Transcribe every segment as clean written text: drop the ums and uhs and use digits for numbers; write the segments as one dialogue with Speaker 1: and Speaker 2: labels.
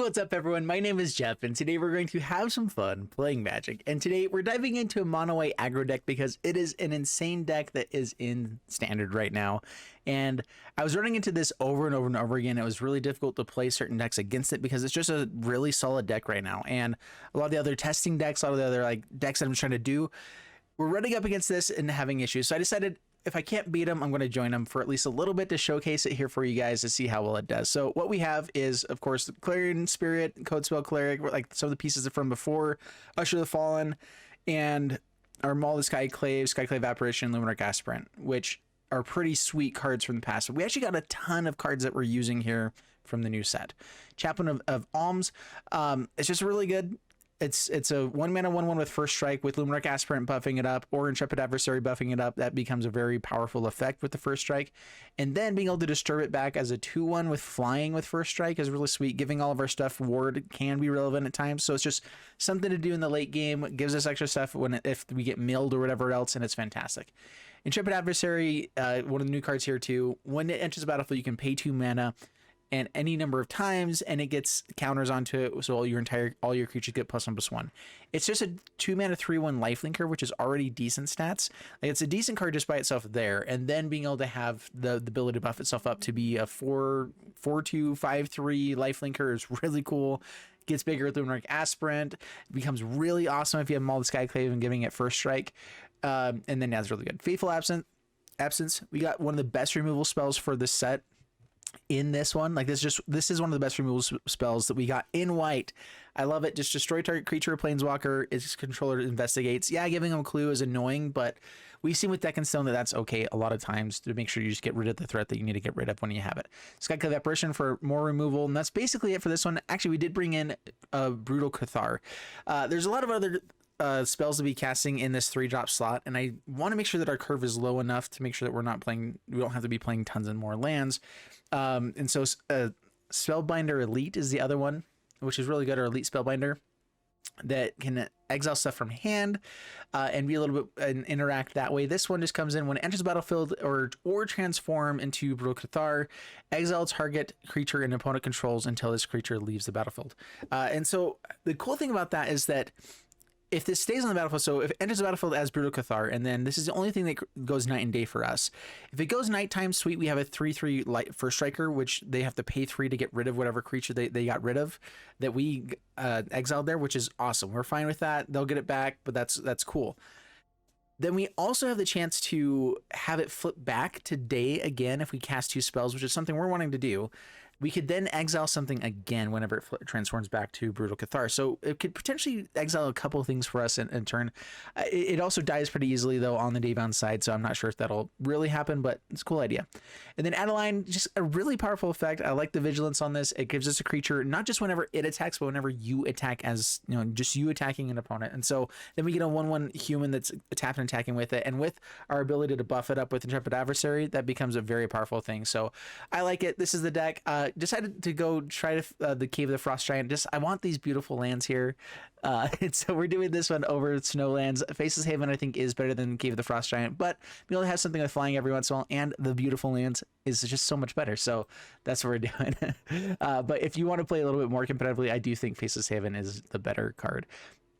Speaker 1: What's up everyone, my name is Jeff and today we're going to have some fun playing Magic, and today we're diving into a mono white aggro deck because it is an insane deck that is in standard right now, and I was running into this over and over and over again. It was really difficult to play certain decks against it because it's just a really solid deck right now, and a lot of the other testing decks, a lot of the other like decks that I'm trying to do, we're running up against this and having issues. So I decided if I can't beat them, I'm going to join them for at least a little bit to showcase it here for you guys to see how well it does. So what we have is, of course, the Clarion Spirit, Codespell Cleric, like some of the pieces are from before, Usher the Fallen, and our Maul the Skyclaves, Skyclave Apparition, Luminarch Aspirant, which are pretty sweet cards from the past. We actually got a ton of cards that we're using here from the new set. Chaplain of Alms, it's just really good. It's a 1 mana 1/1 with first strike with Luminarch Aspirant buffing it up, or Intrepid Adversary buffing it up. That becomes a very powerful effect with the first strike, and then being able to disturb it back as a 2/1 with flying with first strike is really sweet. Giving all of our stuff ward can be relevant at times, so it's just something to do in the late game. It gives us extra stuff if we get milled or whatever else, and it's fantastic. Intrepid Adversary, one of the new cards here too. When it enters the battlefield, you can pay 2 mana and any number of times, and it gets counters onto it, so all your creatures get +1/+1. It's just a 2 mana 3/1 lifelinker, which is already decent stats. Like, it's a decent card just by itself there, and then being able to have the ability to buff itself up to be a 4/2 5/3 lifelinker is really cool. Gets bigger with Luminarch Aspirant. It becomes really awesome if you have Maul the Skyclave and giving it first strike, and then that's really good. Fateful Absence. We got one of the best removal spells for this set in this one. Like, this is one of the best removal spells that we got in white. I love it. Just destroy target creature or planeswalker. Its controller investigates. Yeah, giving them a clue is annoying, but we've seen with Deck and Stone that that's okay a lot of times to make sure you just get rid of the threat that you need to get rid of when you have it. Skyclave Apparition for more removal, and that's basically it for this one. Actually, we did bring in Brutal Cathar. There's a lot of other spells to be casting in this 3-drop slot, and I want to make sure that our curve is low enough to make sure that we don't have to be playing tons and more lands. And so Spellbinder Elite is the other one, which is really good. Our Elite Spellbinder that can exile stuff from hand and be a little bit and interact that way. This one just comes in when it enters the battlefield or transform into Brutal Cathar, exile target creature and opponent controls until this creature leaves the battlefield. And so the cool thing about that is that if this stays on the battlefield, so if it enters the battlefield as Brutal Cathar, and then this is the only thing that goes night and day for us. If it goes nighttime, sweet, we have a 3/3 light first striker, which they have to pay 3 to get rid of whatever creature they got rid of that we exiled there, which is awesome. We're fine with that. They'll get it back, but that's cool. Then we also have the chance to have it flip back to day again if we cast 2 spells, which is something we're wanting to do. We could then exile something again whenever it transforms back to Brutal Cathar. So it could potentially exile a couple of things for us in turn. It also dies pretty easily, though, on the daybound side, so I'm not sure if that'll really happen, but it's a cool idea. And then Adeline, just a really powerful effect. I like the vigilance on this. It gives us a creature, not just whenever it attacks, but whenever you attack as, just you attacking an opponent. And so then we get a 1/1 human that's tapping and attacking with it. And with our ability to buff it up with Intrepid Adversary, that becomes a very powerful thing. So I like it. This is the deck. Decided to go try the Cave of the Frost Giant. I want these beautiful lands here, and so we're doing this one over Snowlands. Faceless Haven I think is better than Cave of the Frost Giant, but being able to have something with flying every once in a while and the beautiful lands is just so much better. So that's what we're doing. But if you want to play a little bit more competitively, I do think Faceless Haven is the better card.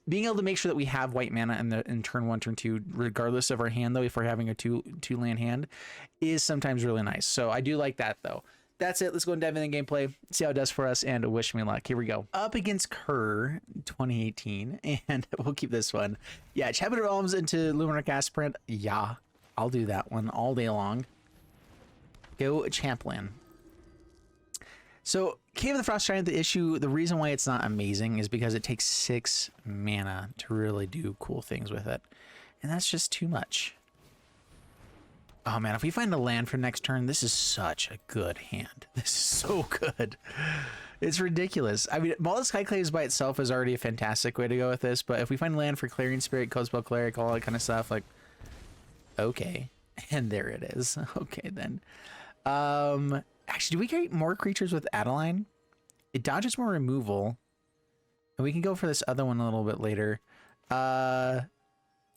Speaker 1: Being able to make sure that we have white mana in turn 1, turn 2, regardless of our hand, though, if we're having a two land hand, is sometimes really nice. So I do like that, though. That's it. Let's go and dive in the gameplay, see how it does for us, and wish me luck. Here we go. Up against Kerr 2018, and we'll keep this one. Yeah, Chaplain of Alms into Luminarch Aspirant. Yeah, I'll do that one all day long. Go Chaplain. So Cave of the Frost Giant, the reason why it's not amazing is because it takes 6 mana to really do cool things with it, and that's just too much. Oh man, if we find a land for next turn, this is such a good hand. This is so good. It's ridiculous. I mean, Maul the Skyclaves by itself is already a fantastic way to go with this, but if we find land for Clarion Spirit, Codespell Cleric, all that kind of stuff, like, okay. And there it is. Okay, then. Actually, do we get more creatures with Adeline? It dodges more removal. And we can go for this other one a little bit later.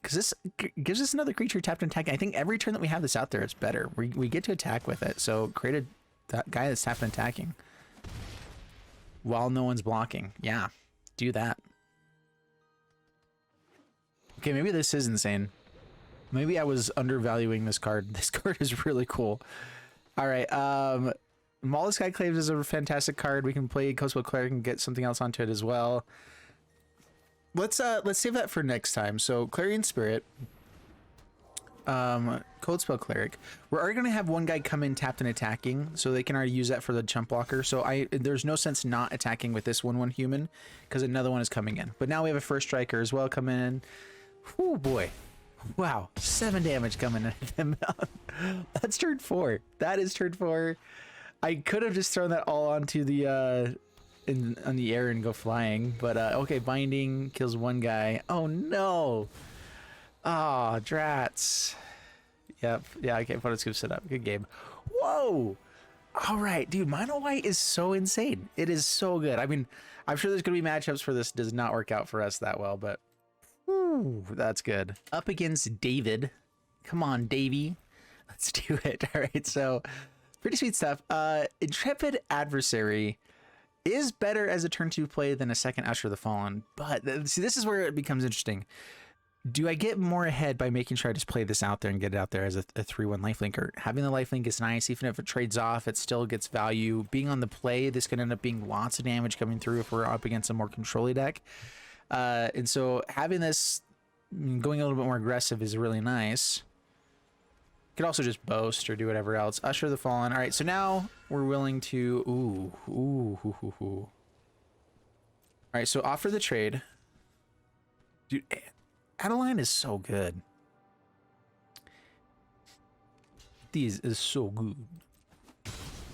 Speaker 1: Because this gives us another creature tapped and attacking. I think every turn that we have this out there, it's better. We get to attack with it. So create a guy that's tapped and attacking. while no one's blocking. Yeah, do that. Okay, maybe this is insane. Maybe I was undervaluing this card. This card is really cool. All right, Maul of Skyclaves is a fantastic card. We can play Codespell Cleric and get something else onto it as well. Let's save that for next time. So Clarion Spirit, Codespell Cleric. We're already gonna have one guy come in tapped and attacking, so they can already use that for the chump blocker. So there's no sense not attacking with this 1/1 human because another one is coming in. But now we have a first striker as well coming in. Oh boy. Wow, 7 damage coming at them. That's turn 4. That is turn 4. I could have just thrown that all onto the on the air and go flying, but okay, binding kills one guy. Oh no. Ah, drats. Yep. Yeah, okay, photo scoop set up. Good game. Whoa. All right, dude, mono white is so insane. It is so good. I mean, I'm sure there's gonna be matchups for this does not work out for us that well, but whew, that's good. Up against David. Come on, Davey. Let's do it. All right, so pretty sweet stuff. Intrepid Adversary is better as a turn 2 play than a second Usher the Fallen, but see, this is where it becomes interesting. Do I get more ahead by making sure I just play this out there and get it out there as a 3/1 lifelinker? Having the lifelink is nice. Even if it trades off, it still gets value. Being on the play, this could end up being lots of damage coming through if we're up against a more control-y deck. And so having this going a little bit more aggressive is really nice. Could also just boast or do whatever else. Usher the Fallen. All right, so now we're willing to... All right, so offer the trade. Dude, Adeline is so good. These is so good.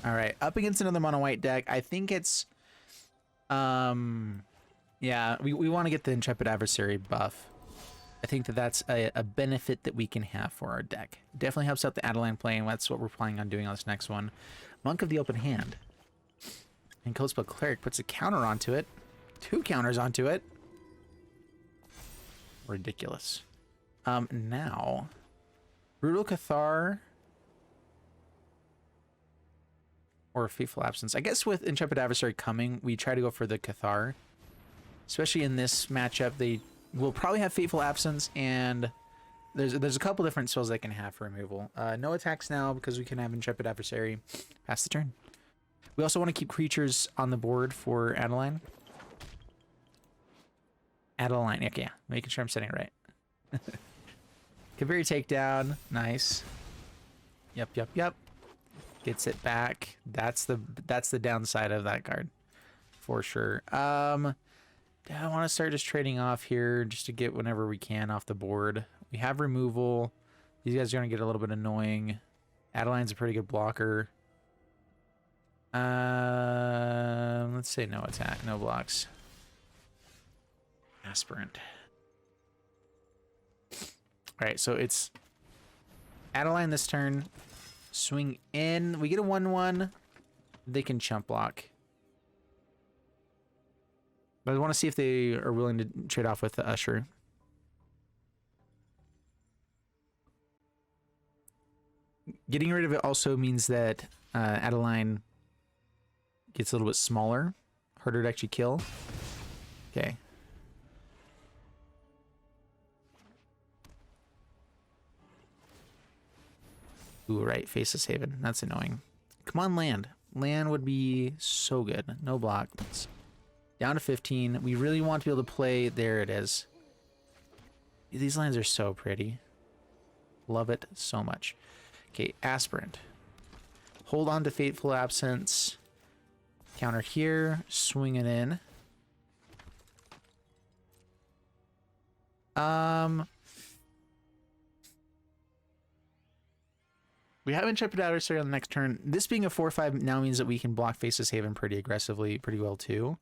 Speaker 1: All right, up against another mono white deck. I think it's... yeah, we want to get the Intrepid Adversary buff. I think that's a benefit that we can have for our deck. Definitely helps out the Adeline playing. That's what we're planning on doing on this next one. Monk of the Open Hand. And Codespell Cleric puts a counter onto it. 2 counters onto it. Ridiculous. Now, Brutal Cathar or Fateful Absence. I guess with Intrepid Adversary coming, we try to go for the Cathar. Especially in this matchup, they will probably have Fateful Absence, and there's a couple different spells they can have for removal. No attacks now because we can have Intrepid Adversary. Pass the turn. We also want to keep creatures on the board for Adeline. Adeline, okay, yeah, making sure I'm setting it right. Kaviri takedown, nice. Yep. Gets it back. That's the downside of that card, for sure. I want to start just trading off here just to get whenever we can off the board. We have removal. These guys are going to get a little bit annoying. Adeline's a pretty good blocker. Let's say no attack, no blocks. Aspirant. All right, so it's Adeline this turn. Swing in. We get a 1/1. They can chump block. But I want to see if they are willing to trade off with the Usher. Getting rid of it also means that Adeline gets a little bit smaller, harder to actually kill. Okay. Ooh, right, Faceless Haven. That's annoying. Come on, land. Land would be so good. No blocks. Down to 15. We really want to be able to play. There it is. These lines are so pretty. Love it so much. Okay, Aspirant. Hold on to Fateful Absence. Counter here. Swing it in. We have Intrepid Adversary on the next turn. This being a 4/5 now means that we can block Faceless Haven pretty aggressively, pretty well too.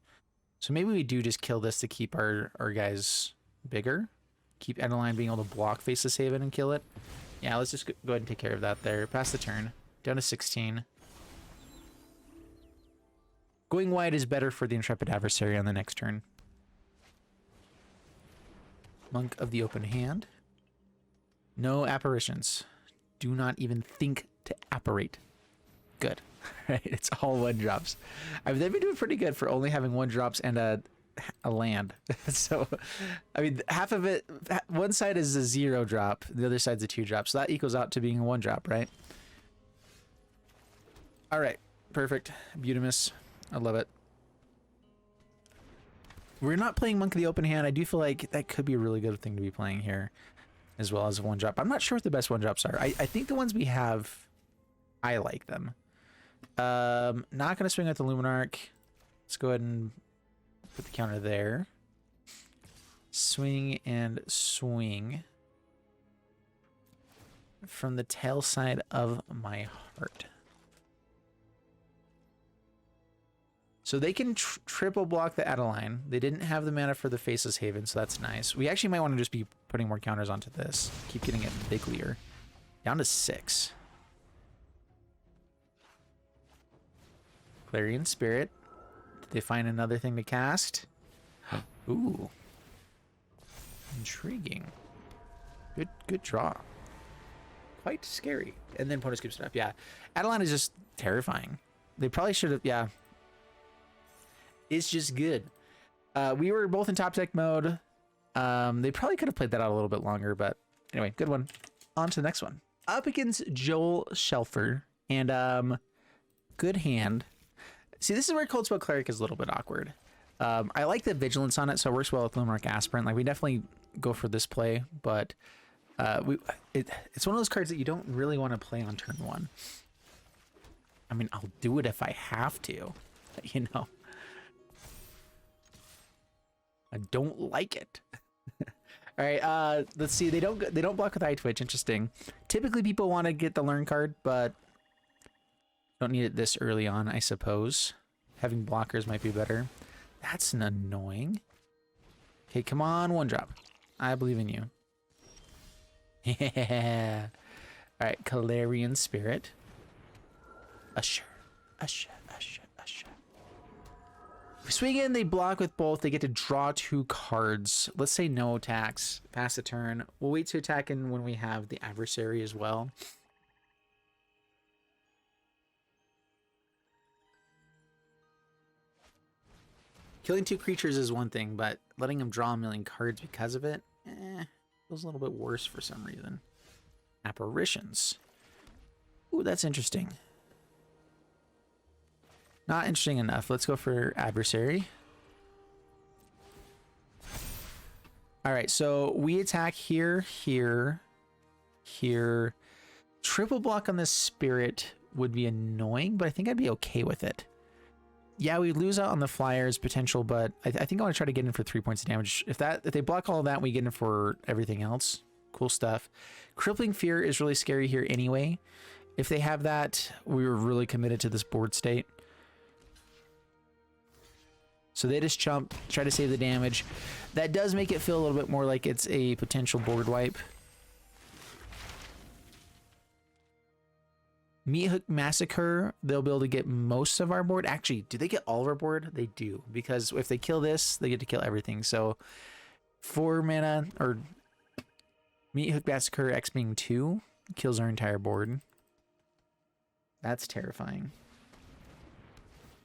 Speaker 1: So maybe we do just kill this to keep our guys bigger. Keep Adeline being able to block Faceless Haven and kill it. Yeah, let's just go ahead and take care of that there. Pass the turn. Down to 16. Going wide is better for the Intrepid Adversary on the next turn. Monk of the Open Hand. No apparitions. Do not even think to apparate. Good. Right, it's all 1-drops. I mean, they've been doing pretty good for only having 1-drops and a land. So, I mean, half of it, one side is a 0-drop, the other side's a 2-drop. So that equals out to being a 1-drop, right? All right, perfect. Beautimus. I love it. We're not playing Monk of the Open Hand. I do feel like that could be a really good thing to be playing here, as well as a 1-drop. I'm not sure what the best 1-drops are. I think the ones we have, I like them. Not gonna swing at the Luminarch. Let's go ahead and put the counter there. Swing and swing from the tail side of my heart. So they can triple block the Adeline. They didn't have the mana for the Faceless Haven, so that's nice. We actually might want to just be putting more counters onto this. Keep getting it biglier. Down to 6. Clarion Spirit. Did they find another thing to cast? Ooh. Intriguing. Good draw. Quite scary. And then opponent scoops it up. Yeah. Adeline is just terrifying. They probably should have, yeah. It's just good. We were both in top deck mode. They probably could have played that out a little bit longer, but anyway, good one. On to the next one. Up against Joel Shelfer. And good hand. See, this is where Codespell Cleric is a little bit awkward. I like the vigilance on it, so it works well with Luminarch Aspirant. Like, we definitely go for this play, but it's one of those cards that you don't really want to play on turn 1. I mean, I'll do it if I have to, you know. I don't like it. All right, let's see. They don't block with Eye Twitch. Interesting. Typically, people want to get the learn card, but don't need it this early on, I suppose. Having blockers might be better. That's an annoying. Okay, come on, 1-drop. I believe in you. Yeah. All right, Clarion Spirit. Usher. We swing in, they block with both. They get to draw 2 cards. Let's say no attacks. Pass the turn. We'll wait to attack in when we have the adversary as well. Killing 2 creatures is one thing, but letting them draw a million cards because of it, feels a little bit worse for some reason. Apparitions. Ooh, that's interesting. Not interesting enough. Let's go for adversary. All right, so we attack here, here, here. Triple block on this spirit would be annoying, but I think I'd be okay with it. Yeah, we lose out on the flyer's potential, but I think I want to try to get in for 3 points of damage. If they block all of that, we get in for everything else. Cool stuff. Crippling Fear is really scary here anyway. If they have that, we were really committed to this board state. So they just chump, try to save the damage. That does make it feel a little bit more like it's a potential board wipe. Meat Hook Massacre, they'll be able to get most of our board. Actually, do they get all of our board? They do, because if they kill this, they get to kill everything. So 4 mana, or Meat Hook Massacre X being 2, kills our entire board. That's terrifying.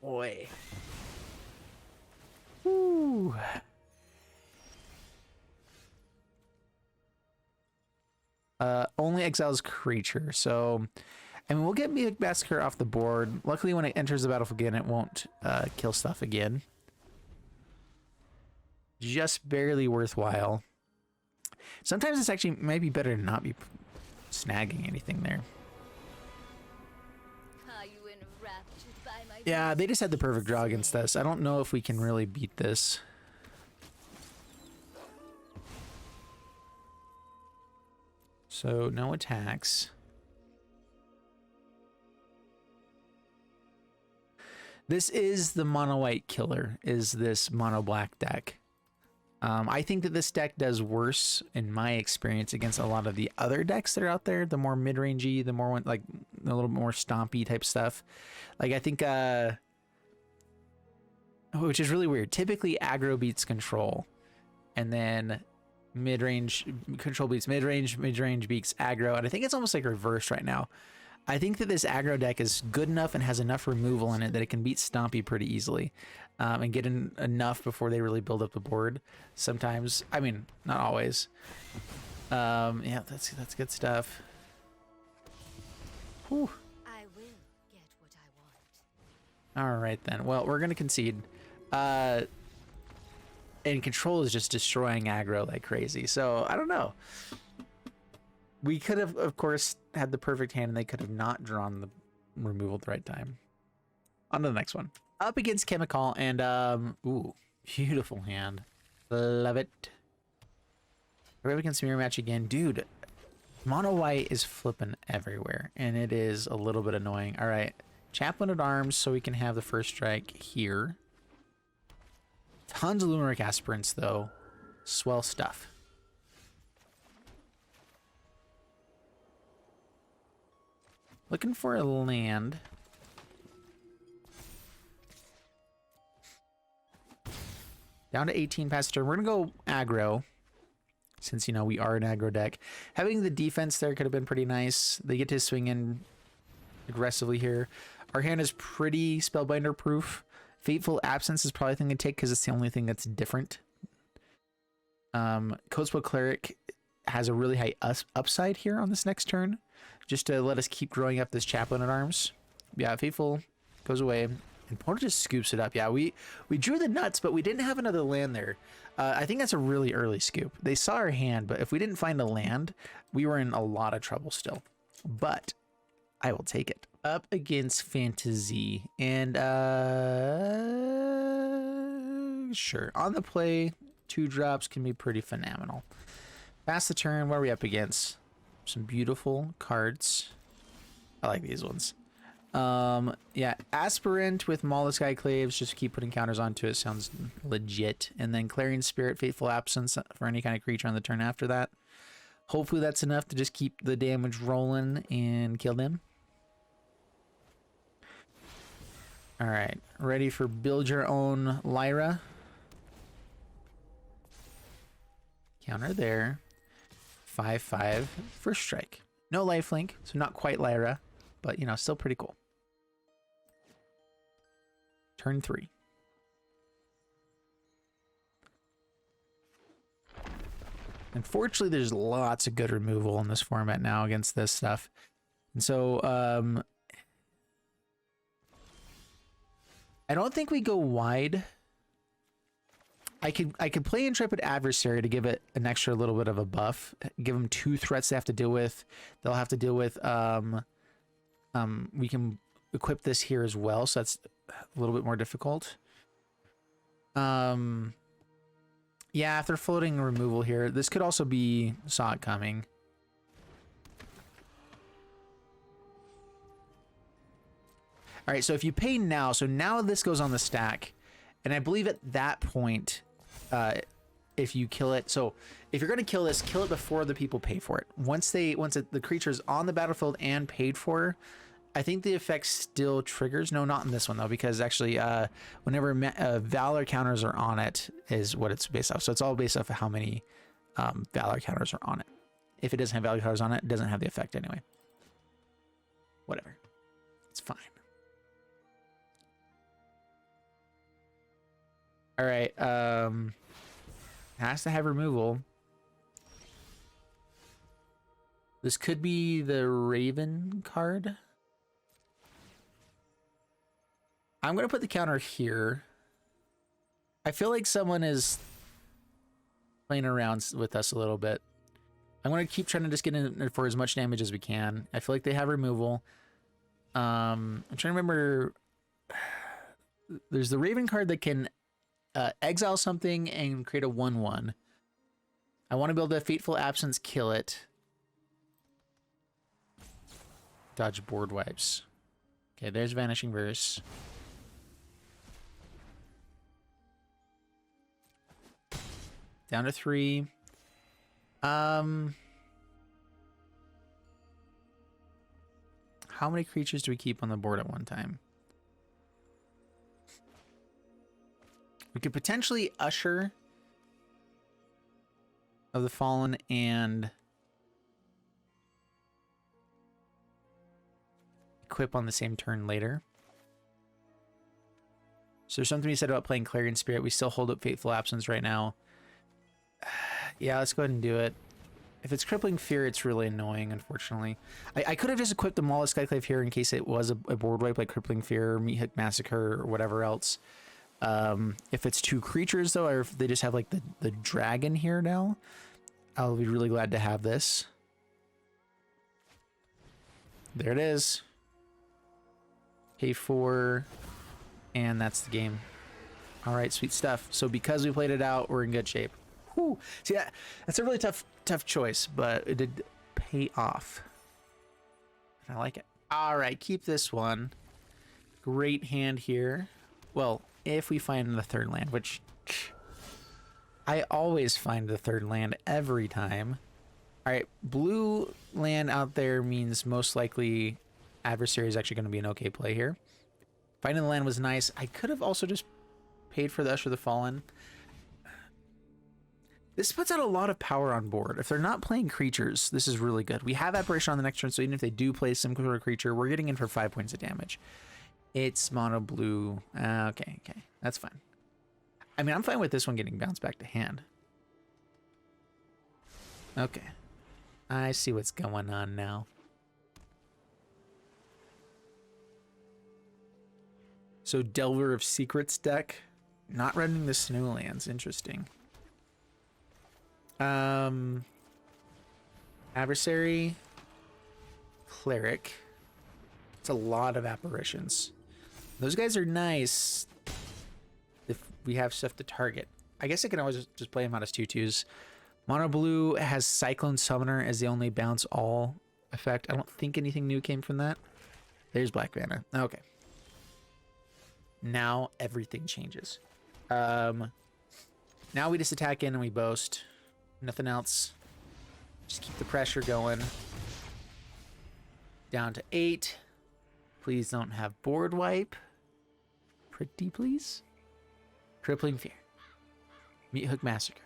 Speaker 1: Boy. Woo. Only exiles creature, so I mean, we'll get Meat Hook Massacre off the board. Luckily, when it enters the battlefield again, it won't kill stuff again. Just barely worthwhile. Sometimes it's actually might be better to not be snagging anything there. Yeah, they just had the perfect draw against us. I don't know if we can really beat this. So, no attacks. This is the mono white killer, is this mono black deck. I think that this deck does worse, in my experience, against a lot of the other decks that are out there. The more mid-rangey, the more like a little more stompy type stuff. Like I think, which is really weird. Typically, aggro beats control, and then mid-range control beats mid-range, mid-range beats aggro, and I think it's almost like reversed right now. I think that this aggro deck is good enough and has enough removal in it that it can beat Stompy pretty easily, and get in enough before they really build up the board. Sometimes, I mean, not always. Yeah, that's good stuff. Whew.
Speaker 2: I will get what I want.
Speaker 1: All right then. Well, we're gonna concede. And control is just destroying aggro like crazy. So I don't know. We could have, of course, had the perfect hand, and they could have not drawn the removal at the right time. On to the next one. Up against Chemical, and ooh, beautiful hand. Love it. We're up against Mirror Match again, dude. Mono white is flipping everywhere, and it is a little bit annoying. All right, Chaplain of Arms, so we can have the first strike here. Tons of Luminarch Aspirants, though. Swell stuff. Looking for a land. Down to 18 past turn. We're going to go aggro, since, you know, we are an aggro deck. Having the defense there could have been pretty nice. They get to swing in aggressively here. Our hand is pretty Spellbinder proof. Fateful Absence is probably the thing to take because it's the only thing that's different. Codespell Cleric has a really high upside here on this next turn, just to let us keep growing up this Chaplain at Arms. Yeah, Fateful goes away, and opponent just scoops it up. Yeah, we drew the nuts, but we didn't have another land there. I think that's a really early scoop. They saw our hand, but if we didn't find a land, we were in a lot of trouble still. But I will take it. Up against Fantasy, and sure, on the play, 2 drops can be pretty phenomenal. Pass the turn. What are we up against? Some beautiful cards. I like these ones. Yeah, Aspirant with Maul the Skyclaves, just keep putting counters onto it. Sounds legit. And then Clarion Spirit, Fateful Absence for any kind of creature on the turn after that. Hopefully that's enough to just keep the damage rolling and kill them. All right, ready for build your own Lyra. Counter there. 5/5 first strike. No lifelink, so not quite Lyra, but you know, still pretty cool. Turn 3. Unfortunately, there's lots of good removal in this format now against this stuff. And so I don't think we go wide. I could play Intrepid Adversary to give it an extra little bit of a buff. Give them 2 threats they have to deal with. They'll have to deal with we can equip this here as well, so that's a little bit more difficult. Yeah, if they're floating removal here, this could also be saw it coming. All right, so if you pay now, so now this goes on the stack, and I believe at that point, if you kill it, so if you're going to kill this, kill it before the people pay for it. Once the creature's on the battlefield and paid for, I think the effect still triggers. No, not in this one though, because actually, whenever Valor counters are on it, is what it's based off. So it's all based off of how many Valor counters are on it. If it doesn't have Valor counters on it, it doesn't have the effect anyway. Whatever, it's fine. All right, has to have removal. This could be the Raven card. I'm going to put the counter here. I feel like someone is playing around with us a little bit. I'm going to keep trying to just get in for as much damage as we can. I feel like they have removal. I'm trying to remember. There's the Raven card that can exile something and create a 1/1. I want to build a Fateful Absence, kill it. Dodge board wipes. Okay, there's Vanishing Verse. Down to 3. How many creatures do we keep on the board at one time? We could potentially Usher of the Fallen and equip on the same turn later. So there's something to be said about playing Clarion Spirit. We still hold up Fateful Absence right now. Yeah, let's go ahead and do it. If it's Crippling Fear, it's really annoying, unfortunately. I could have just equipped the Maul Skyclave here in case it was a board wipe like Crippling Fear, Meat Hook Massacre, or whatever else. If it's 2 creatures, though, or if they just have like the dragon here now, I'll be really glad to have this. There it is. Pay 4, and that's the game. All right, sweet stuff. So because we played it out, we're in good shape. Whew. See, that's a really tough choice, but it did pay off. I like it. All right, keep this one. Great hand here. Well, if we find the third land, which I always find the third land every time. All right, blue land out there means most likely Adversary is actually going to be an okay play here. Finding the land was nice. I could have also just paid for the Usher the Fallen. This puts out a lot of power on board. If they're not playing creatures, this is really good. We have Apparition on the next turn, so even if they do play some sort of creature, we're getting in for 5 points of damage. It's mono blue. Okay, that's fine. I mean, I'm fine with this one getting bounced back to hand. Okay. I see what's going on now. So Delver of Secrets deck. Not running the Snowlands. Interesting. Adversary. Cleric. It's a lot of apparitions. Those guys are nice if we have stuff to target. I guess I can always just play them out as 2/2s. Mono blue has Cyclone Summoner as the only bounce all effect. I don't think anything new came from that. There's black mana. Okay. Now everything changes. Now we just attack in and we boast. Nothing else. Just keep the pressure going. Down to 8. Please don't have board wipe. Pretty please. Crippling Fear. Meat Hook Massacre.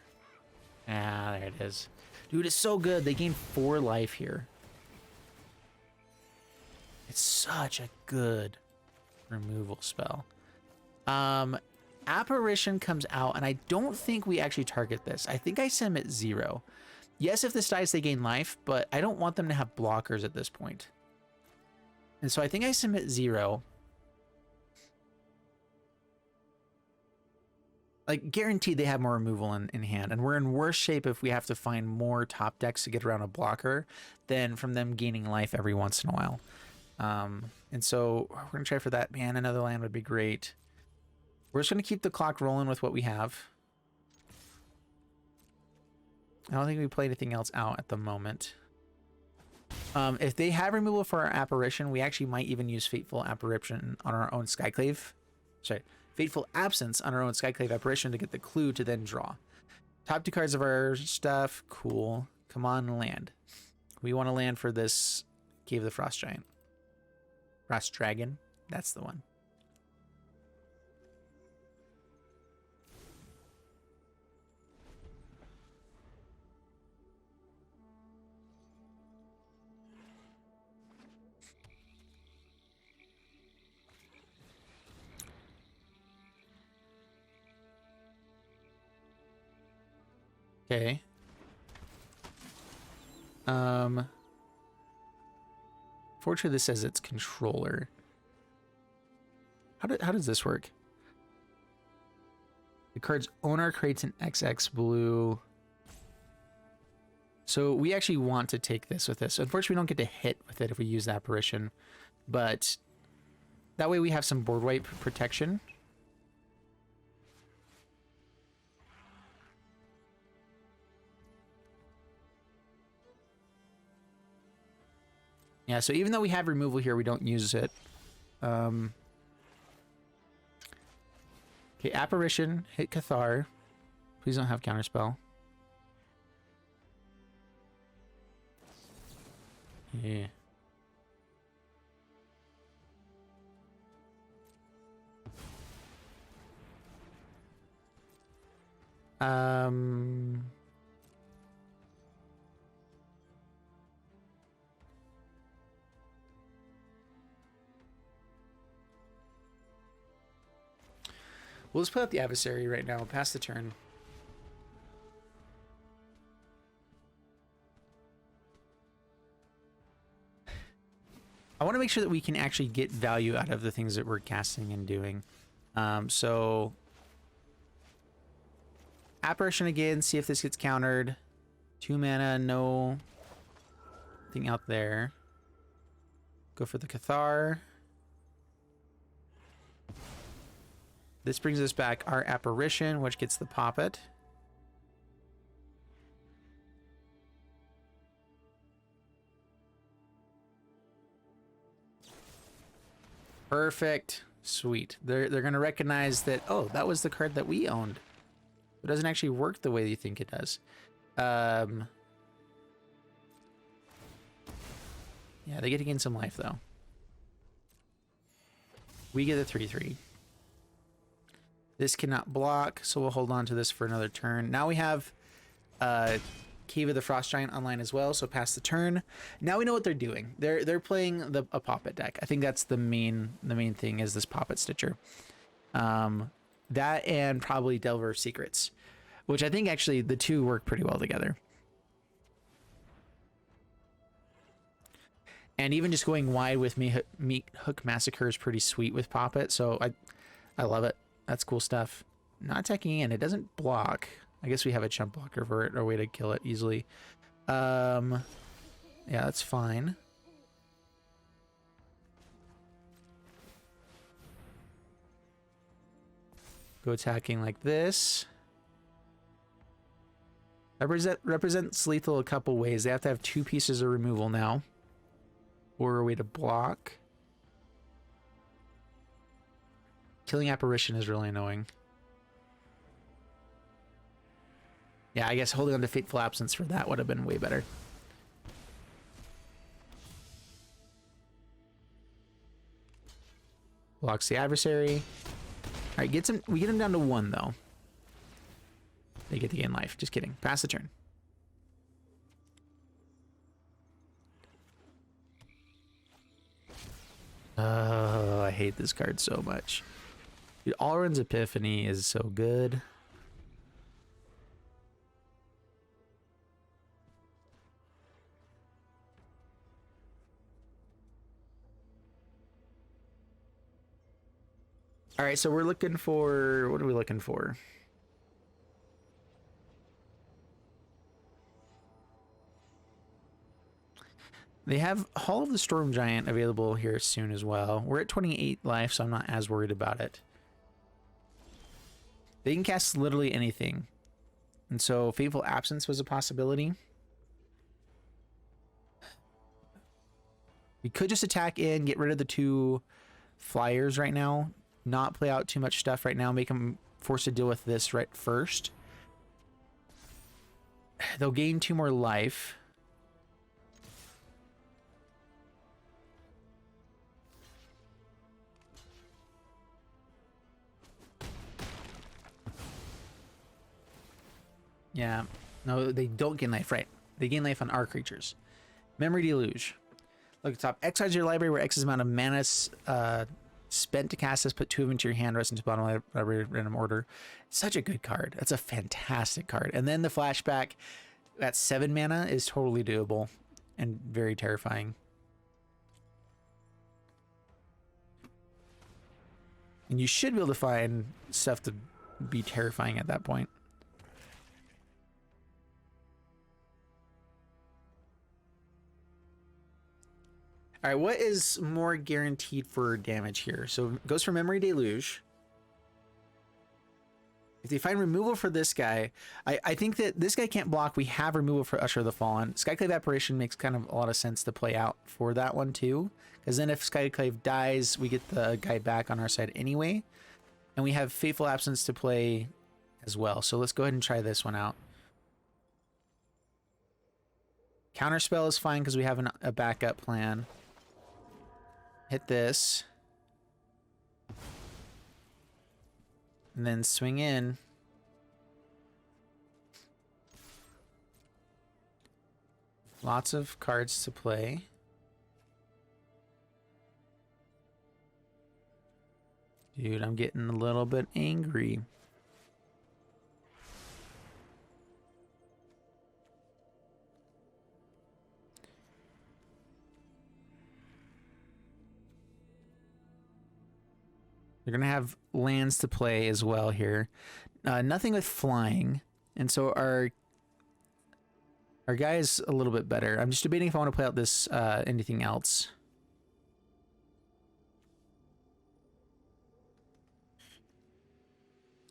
Speaker 1: Ah, there it is. Dude, it's so good. They gain 4 life here. It's such a good removal spell. Apparition comes out, and I don't think we actually target this. I think I send them at 0. Yes, if this dies, they gain life, but I don't want them to have blockers at this point. And so I think I send them at 0. Like, guaranteed they have more removal in hand, and we're in worse shape if we have to find more top decks to get around a blocker than from them gaining life every once in a while. And so we're going to try for that. Man, another land would be great. We're just going to keep the clock rolling with what we have. I don't think we play anything else out at the moment. If they have removal for our Apparition, we actually might even use Fateful Apparition on our own Skyclave. Sorry, Fateful Absence on our own Skyclave Apparition to get the clue to then draw. Top 2 cards of our stuff. Cool. Come on, land. We want to land for this Cave of the Frost Giant. Frost Dragon. That's the one. Okay. Fortunately, this says it's controller. How does this work? The card's owner creates an XX blue. So we actually want to take this with this. Unfortunately, we don't get to hit with it if we use the Apparition, but that way we have some board wipe protection. Yeah, so even though we have removal here, we don't use it. Okay, Apparition, hit Cathar. Please don't have Counterspell. Yeah. We'll just put out the Adversary right now. Pass the turn. I want to make sure that we can actually get value out of the things that we're casting and doing. So Apparition again, see if this gets countered. 2 mana, no thing out there. Go for the Cathar. This brings us back our Apparition, which gets the Poppet. Perfect. Sweet. They're going to recognize that, oh, that was the card that we owned. It doesn't actually work the way you think it does. Yeah, they get to gain some life, though. We get a 3/3. This cannot block, so we'll hold on to this for another turn. Now we have Cave of the Frost Giant online as well, so pass the turn. Now we know what they're doing. They're playing a Poppet deck. I think that's the main thing is this Poppet Stitcher. That and probably Delver of Secrets, which I think actually the two work pretty well together. And even just going wide with Meat Hook Massacre is pretty sweet with Poppet, so I love it. That's cool stuff. Not attacking in, it doesn't block. I guess we have a chump blocker for it, or a way to kill it easily. Yeah, that's fine. Go attacking like this. Represents lethal a couple ways. They have to have 2 pieces of removal now, or a way to block. Killing Apparition is really annoying. Yeah, I guess holding on to Fateful Absence for that would have been way better. Blocks the Adversary. All right, we get him down to 1 though. They get to gain life. Just kidding. Pass the turn. Oh, I hate this card so much. Dude, Alrund's Epiphany is so good. All right, so we're looking for, what are we looking for? They have Hall of the Storm Giant available here soon as well. We're at 28 life, so I'm not as worried about it. They can cast literally anything. And so Fateful Absence was a possibility. We could just attack in, get rid of the 2 flyers right now. Not play out too much stuff right now. Make them forced to deal with this right first. They'll gain 2 more life. Yeah. No, they don't gain life, right? They gain life on our creatures. Memory Deluge. Look at the top. X is your library where X is the amount of mana spent to cast this. Put 2 of them into your hand, rest into bottom of the library random order. Such a good card. That's a fantastic card. And then the flashback at 7 mana is totally doable and very terrifying. And you should be able to find stuff to be terrifying at that point. All right, what is more guaranteed for damage here? So it goes for Memory Deluge. If they find removal for this guy, I think that this guy can't block. We have removal for Usher the Fallen. Skyclave Apparition makes kind of a lot of sense to play out for that one too. Because then if Skyclave dies, we get the guy back on our side anyway. And we have Fateful Absence to play as well. So let's go ahead and try this one out. Counterspell is fine because we have a backup plan. Hit this. And then swing in. Lots of cards to play. Dude, I'm getting a little bit angry. They're going to have lands to play as well here. Nothing with flying. And so our guy is a little bit better. I'm just debating if I want to play out this anything else.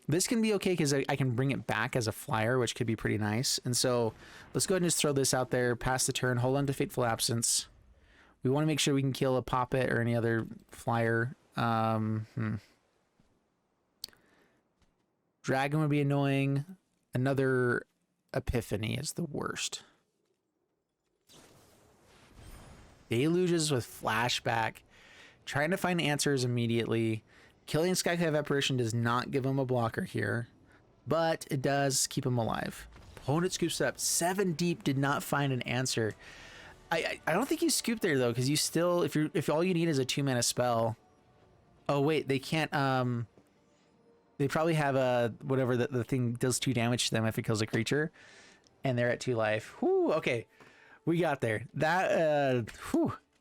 Speaker 1: This can be okay because I can bring it back as a flyer, which could be pretty nice. And so let's go ahead and just throw this out there, pass the turn, hold on to Fateful Absence. We want to make sure we can kill a Poppet or any other flyer. Dragon would be annoying. Another Epiphany is the worst. Deluges with flashback. Trying to find answers immediately. Killing Skyclave Apparition does not give him a blocker here, but it does keep him alive. Opponent scoops up 7 deep, did not find an answer. I don't think you scoop there though, because you still, if all you need is a 2-mana spell. Oh wait, they can't. They probably have a whatever the thing does 2 damage to them if it kills a creature, and they're at 2 life. Whoo, okay, we got there. That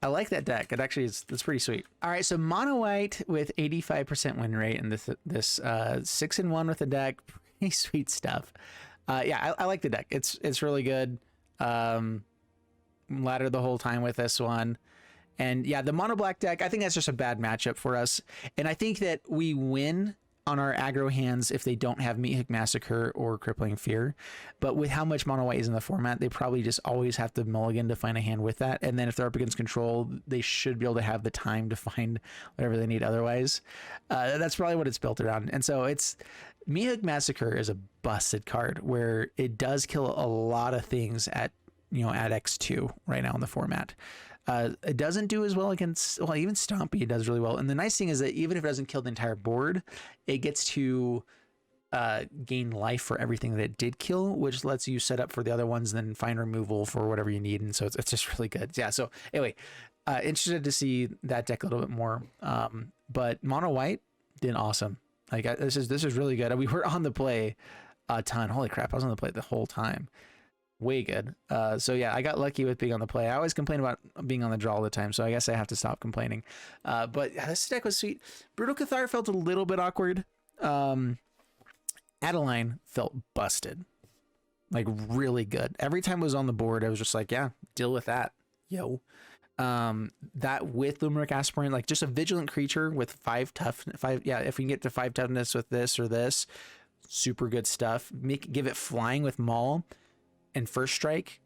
Speaker 1: I like that deck. It actually is. It's pretty sweet. All right, so mono white with 85% win rate, and this 6-1 with the deck. Pretty sweet stuff. Yeah, I like the deck. It's really good. Ladder the whole time with this one. And yeah, the mono black deck, I think that's just a bad matchup for us. And I think that we win on our aggro hands if they don't have Meat Hook Massacre or Crippling Fear. But with how much mono white is in the format, they probably just always have to mulligan to find a hand with that. And then if they're up against control, they should be able to have the time to find whatever they need otherwise. That's probably what it's built around. And so it's Meat Hook Massacre is a busted card where it does kill a lot of things at X2 right now in the format. It doesn't do as well against, well, even Stompy does really well. And the nice thing is that even if it doesn't kill the entire board, it gets to gain life for everything that it did kill, which lets you set up for the other ones and then find removal for whatever you need. And so it's just really good. Yeah. So anyway, interested to see that deck a little bit more. But mono white did awesome. Like this is really good. We were on the play a ton. Holy crap. I was on the play the whole time. Way good. So yeah, I got lucky with being on the play. I always complain about being on the draw all the time, so I guess I have to stop complaining. But yeah, this deck was sweet. Brutal Cathar felt a little bit awkward. Adeline felt busted. Like really good. Every time it was on the board, I was just like, yeah, deal with that. Yo. That with Luminarch Aspirant, like just a vigilant creature with 5 tough, yeah, if we can get to 5 toughness with this or this, super good stuff. Give it flying with Maul and first strike.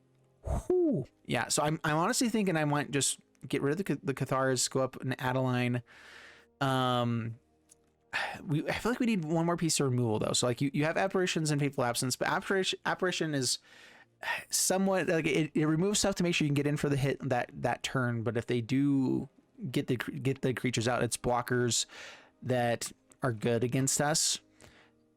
Speaker 1: Whew. Yeah, so I'm honestly thinking I might just get rid of the Cathars, go up an Adeline. I feel like we need one more piece of removal though. So like you have Apparitions and Fateful Absence, but Apparition is somewhat like it removes stuff to make sure you can get in for the hit that turn. But if they do get the creatures out, it's blockers that are good against us,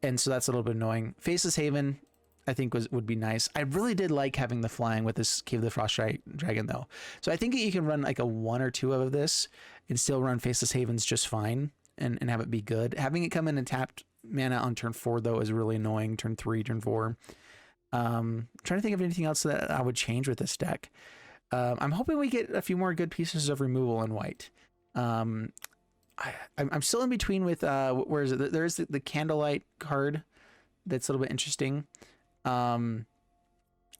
Speaker 1: and so that's a little bit annoying. Faceless Haven, I think would be nice. I really did like having the flying with this Cave of the Frost Dragon though. So I think that you can run like a 1 or 2 of this and still run Faceless Havens just fine and have it be good. Having it come in and tapped mana on turn 4 though is really annoying. Turn 3, turn 4. Trying to think of anything else that I would change with this deck. I'm hoping we get a few more good pieces of removal in white. I'm still in between with where is it? There's the Candlelight card that's a little bit interesting.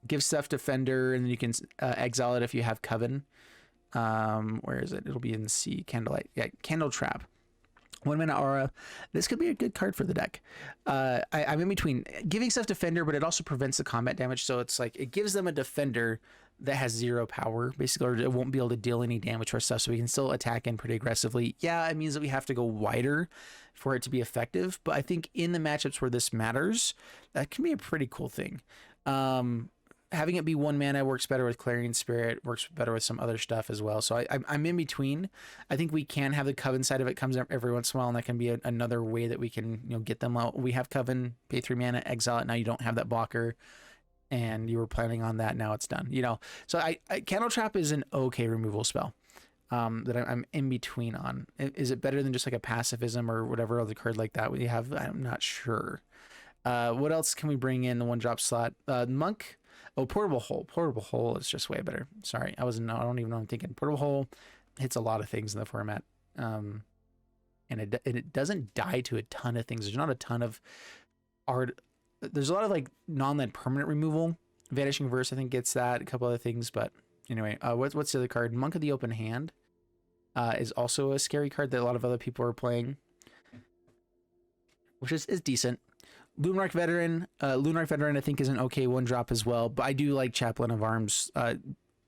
Speaker 1: Give stuff Defender, and then you can exile it if you have Coven. Where is it? It'll be in C. Candlelight. Yeah, Candle Trap. 1 mana aura. This could be a good card for the deck. I'm in between giving stuff Defender, but it also prevents the combat damage. So it's like it gives them a Defender that has 0 power, basically, or it won't be able to deal any damage to our stuff. So we can still attack in pretty aggressively. Yeah, it means that we have to go wider for it to be effective. But I think in the matchups where this matters, that can be a pretty cool thing. Having it be 1 mana works better with Clarion Spirit, works better with some other stuff as well. So I'm in between. I think we can have the Coven side of it comes every once in a while, and that can be another way that we can get them out. We have Coven, pay 3 mana, exile it. Now you don't have that blocker, and you were planning on that. Now it's done. So I Candle Trap is an okay removal spell. that I'm in between on. Is it better than just like a pacifism or whatever other card like that we have? I'm not sure. What else can we bring in the 1-drop slot? Monk. Oh, Portable Hole. Portable Hole is just way better. Sorry, I don't even know what I'm thinking. Portable Hole hits a lot of things in the format. And it doesn't die to a ton of things. There's not a ton of art. There's a lot of like non-land permanent removal. Vanishing Verse, I think, gets that. A couple other things, but anyway, what's the other card? Monk of the Open Hand is also a scary card that a lot of other people are playing, which is decent. Luminarch Veteran. Luminarch Veteran, I think, is an okay 1-drop as well, but I do like Chaplain of Alms.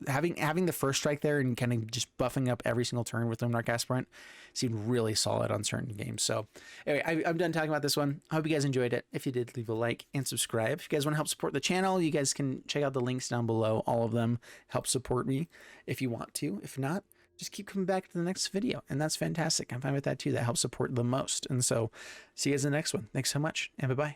Speaker 1: Having the first strike there and kind of just buffing up every single turn with Luminarch Aspirant seemed really solid on certain games. So anyway, I'm done talking about this one. I hope you guys enjoyed it. If you did, leave a like and subscribe. If you guys want to help support the channel, you guys can check out the links down below. All of them help support me if you want to. If not, just keep coming back to the next video, and that's fantastic. I'm fine with that too. That helps support the most. And so see you guys in the next one. Thanks so much, and bye-bye.